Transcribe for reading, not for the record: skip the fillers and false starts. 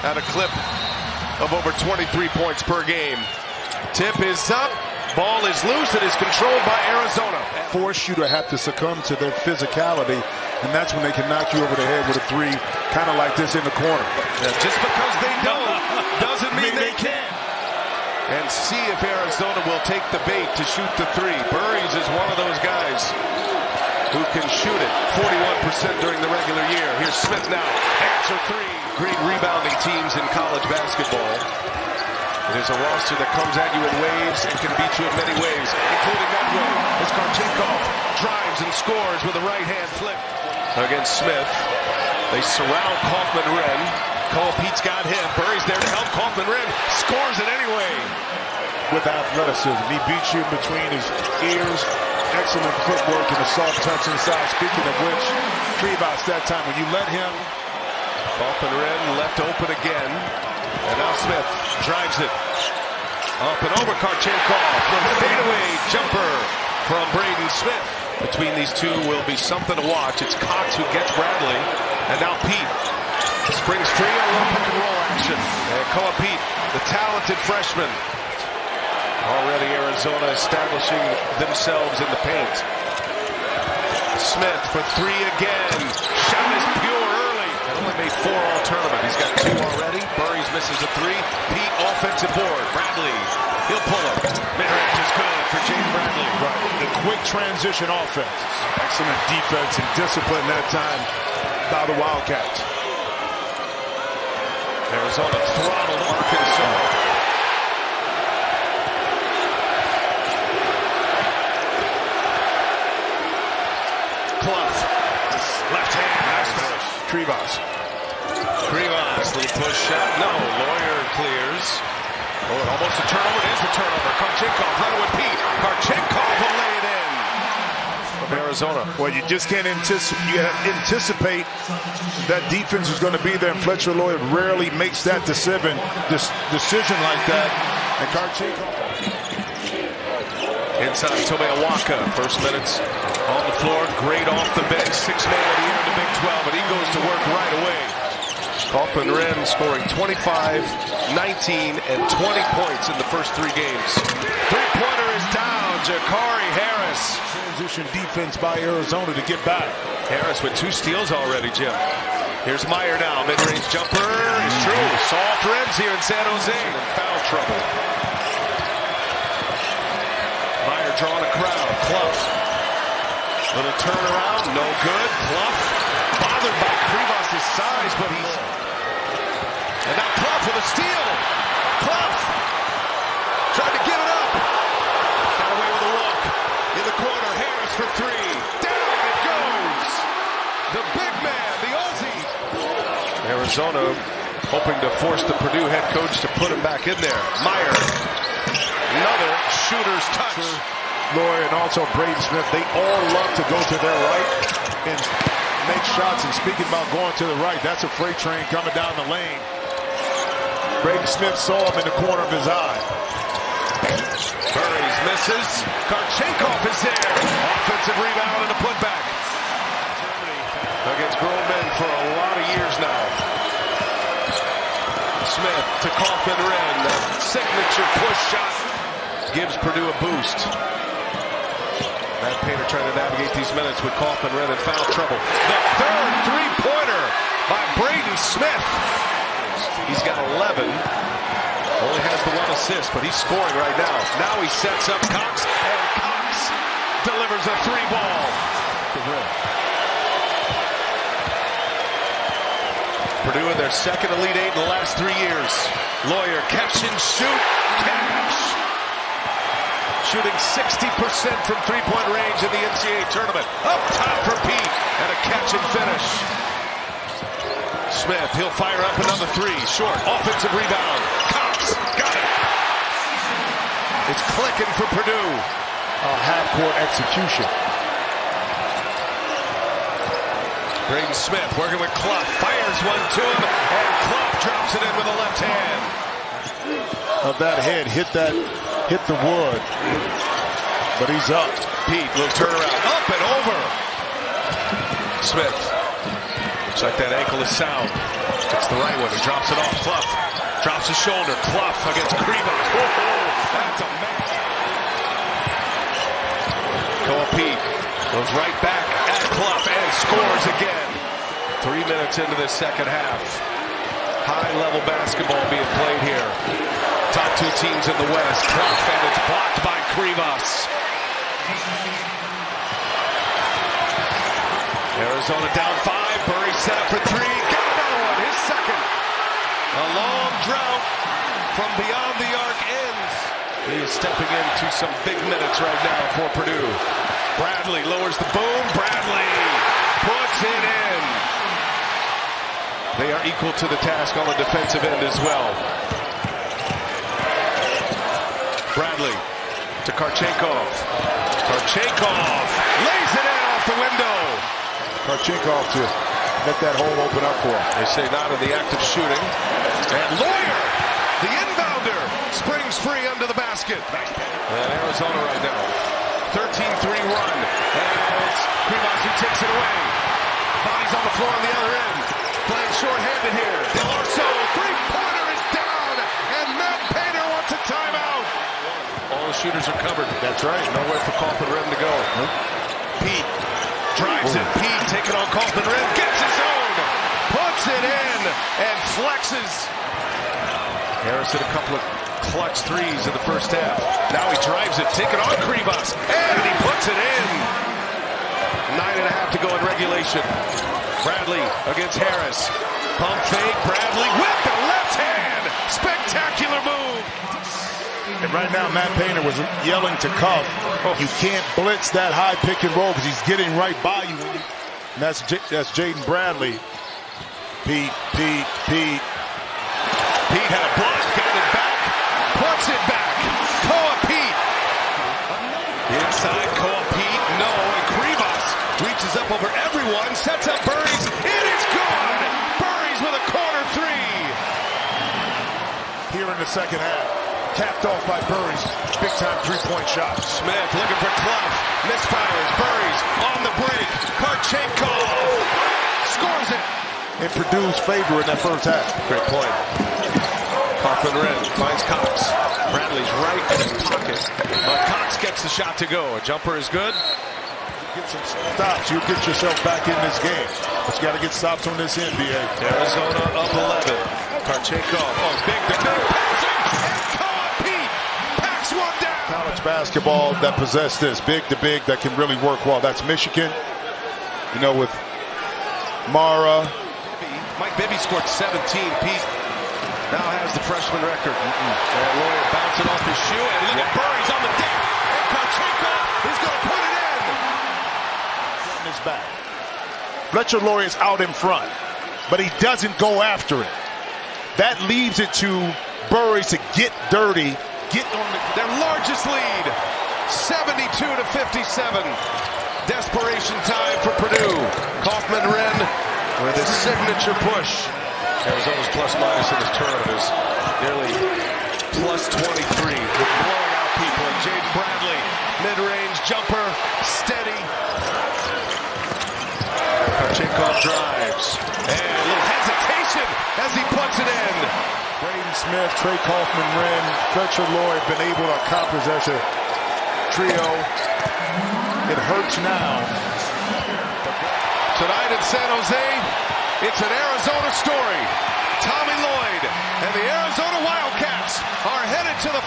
at a clip of over 23 points per game. Tip is up. Ball is loose. It is controlled by Arizona. Force you to have to succumb to their physicality, and that's when they can knock you over the head with a three, kind of like this in the corner. Yeah, just because they don't doesn't mean they can. And see if Arizona will take the bait to shoot the three. Burries is one of those guys who can shoot it 41% during the regular year. Here's Smith now. Answer three. Great rebounding teams in college basketball. It is a roster that comes at you in waves and can beat you in many ways, including that one as Karchenkov drives and scores with a right-hand flip against Smith. They surround Kaufman-Renn. Pete's got him. Burry's there to help Kaufman-Renn. Scores it anyway. With athleticism, he beats you in between his ears. Excellent footwork and a soft touch inside. Speaking of which, Trevas that time when you let him. Kaufman-Renn left open again. And now Smith drives it. Up and over Karchenkov. The fadeaway jumper from Braden Smith. Between these two will be something to watch. It's Cox who gets Bradley. And now Pete. Springs trio, little pick and roll action. And Pete, the talented freshman. Already Arizona establishing themselves in the paint. Smith for three again. Shot is pure early. And only made 4 all tournament. He's got 2 already. Burries misses a 3. Pete offensive board. Bradley, he'll pull him. Mid-range is good for James Bradley. Right. The quick transition offense. Excellent defense and discipline that time by the Wildcats. Arizona throttled Arkansas. Clough. Left hand. Trevas. Little push shot. No. Lawyer clears. Oh, and almost a turnover. It is a turnover. Karchenkov running with Pete. Karchenkov will lay it in. From Arizona. Well, you just can't anticipate that defense is going to be there, and Fletcher Lloyd rarely makes that decision like that. And Karchenkov. Inside, Tomeawaka. First minutes on the floor. Great off the bench. 6 man of the year in the Big 12, but he goes to work right away. Kaufman-Renn scoring 25, 19, and 20 points in the first 3 games. Three-pointer is down. Jakari Harris. Transition defense by Arizona to get back. Harris with 2 steals already, Jim. Here's Meyer now. Mid-range jumper is true. Soft ribs here in San Jose. In foul trouble. Meyer drawing a crowd. Clough. Little turnaround. No good. Clough. Bothered by Krivas' size, but he's... And now Clough with a steal. Clough tried to give it up. Got away with a walk. In the corner, Harris for 3. Down it goes. The big man, the Aussie. Arizona hoping to force the Purdue head coach to put him back in there. Meyer. Another shooter's touch. Lloyd and also Braden Smith, they all love to go to their right and make shots. And speaking about going to the right, that's a freight train coming down the lane. Braden Smith saw him in the corner of his eye. Burries misses. Karchenkov is there. Offensive rebound and a putback. Against grown men for a lot of years now. Smith to Kaufman-Renn. Signature push shot gives Purdue a boost. Matt Painter trying to navigate these minutes with Kaufman-Renn in foul trouble. The third three-pointer by Braden Smith. He's got 11. Only has the 1 assist, but he's scoring right now. Now he sets up Cox, and Cox delivers a 3-ball. Purdue in their second Elite 8 in the last 3 years. Lawyer, catch and shoot. Cash. Shooting 60% from three-point range in the NCAA tournament. Up top for Pete, and a catch and finish. Smith, he'll fire up another 3. Short, offensive rebound. Cox, got it. It's clicking for Purdue. Half-court execution. Braden Smith working with Clough. Fires one to him, and Clough drops it in with a left hand. Of that head, hit the wood. But he's up. Pete will turn around. Up and over. Smith. Looks like that ankle is sound. It's the right one. He drops it off. Clough drops his shoulder. Clough against Krivas. That's a man. Pete goes right back at Clough and scores again. 3 minutes into the second half. High-level basketball being played here. Top two teams in the West. Clough, and it's blocked by Krivas. Arizona down 5. Burry set up for 3. Got another one. His second. A long drought from beyond the arc ends. He is stepping into some big minutes right now for Purdue. Bradley lowers the boom. Bradley puts it in. They are equal to the task on the defensive end as well. Bradley to Karchenkov. Karchenkov lays it in off the window. Karchenkov to let that hole open up for him. They say not in the act of shooting. And Lawyer, the inbounder, springs free under the basket. And Arizona right now. 13-3 run. And it's Krivas who takes it away. Bodies on the floor on the other end. Playing short-handed here. DeLarso, three-pointer is down. And Matt Painter wants a timeout. All the shooters are covered. That's right. Nowhere for Kaufman Rim to go. Pete drives it. Pete taking on Kaufman Rim. Gets his own. Puts it in. And flexes. Harris hit a couple of clutch threes in the first half. Now he drives it, taking on Krivas, and he puts it in. 9.5 to go in regulation. Bradley against Harris. Pump fake, Bradley with the left hand. Spectacular move. And right now, Matt Painter was yelling to Cuff, you can't blitz that high pick and roll because he's getting right by you. And that's Jaden Bradley. Pete. Pete had a block, got it back, puts it back. Koa Pete. Inside Koa Pete, no, and Krivas reaches up over everyone, sets up Burries. It is good. Burries with a corner three. Here in the second half, capped off by Burries. Big time three-point shot. Smith looking for Clough. Misfires. Burries on the break. Karchenkov scores it. In Purdue's favor in that first half. Great point. Kaufman Rim finds Cox. Bradley's right in his pocket. But Cox gets the shot to go. A jumper is good. Get some stops. You get yourself back in this game. But you got to get stops on this end, BA. Arizona up 11. Karchenkov. Oh, big to big. Passing. And Koa Pete packs one down. College basketball that possess this big to big that can really work well. That's Michigan. You know, with Mara. Mike Bibby scored 17. Pete now has the freshman record. And Lawyer bouncing off his shoe. And look at Burries on the deck. And Karchenkov is going to put it in. On his back. Fletcher Lawyer's out in front. But he doesn't go after it. That leaves it to Burries to get dirty. Get on their largest lead. 72-57. Desperation time for Purdue. Kaufman Rim with his signature push. Arizona's plus-minus in this tournament is nearly plus 23. They're blowing out people. And Jaden Bradley, mid-range jumper, steady. Karchenkov drives. And a little hesitation as he puts it in. Braden Smith, Trey Kaufman Rim, Fletcher Lloyd been able to accomplish as a trio. It hurts now. Tonight in San Jose, it's an Arizona story. Tommy Lloyd and the Arizona Wildcats are headed to the